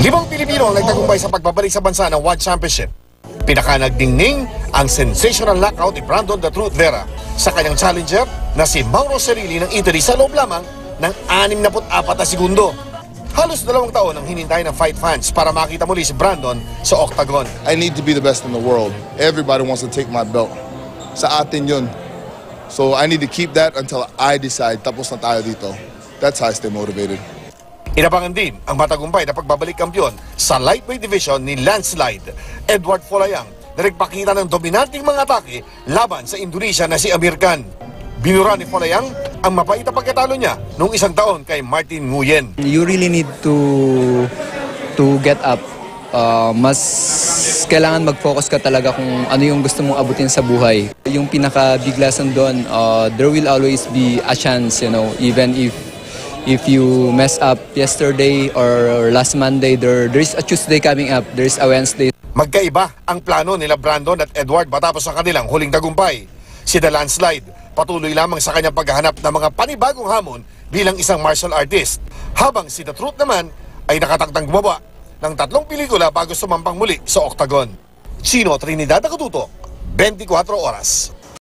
Limang Pilipino ang nagtagumpay sa pagbabalik sa bansa ng One Championship. Pinakanagdingning ang sensational knockout ni Brandon "The Truth" Vera sa kanyang challenger na si Mauro Cerilli ng Italy sa loob lamang ng 64 na segundo. Halos 2 taon ang hinintay ng fight fans para makita muli si Brandon sa octagon. I need to be the best in the world. Everybody wants to take my belt. Sa atin yun. So I need to keep that until I decide tapos na tayo dito. That's how I stay motivated. Inabangan din ang matagumpay na pagbabalik kampiyon sa lightweight division ni landslide Edward Folayang na nagpakita ng dominanting mga atake laban sa Indonesia na si Amir Khan. Binura ni Folayang ang mapait na pagkatalo niya noong 1 taon kay Martin Nguyen. You really need to get up. Mas kailangan mag-focus ka talaga kung ano yung gusto mong abutin sa buhay. Yung pinaka-biglasan doon, there will always be a chance, you know, even if you mess up yesterday or last Monday, there's a Tuesday coming up, there's a Wednesday. Magkaiba ang plano nila Brandon at Edward matapos ang kanilang huling tagumpay. Si The Landslide patuloy lamang sa kanyang paghahanap ng mga panibagong hamon bilang isang martial artist. Habang si The Truth naman ay nakatakdang gumawa ng 3 pelikula bago sumampang muli sa octagon. Chino Trinidad Akututok, 24 Oras.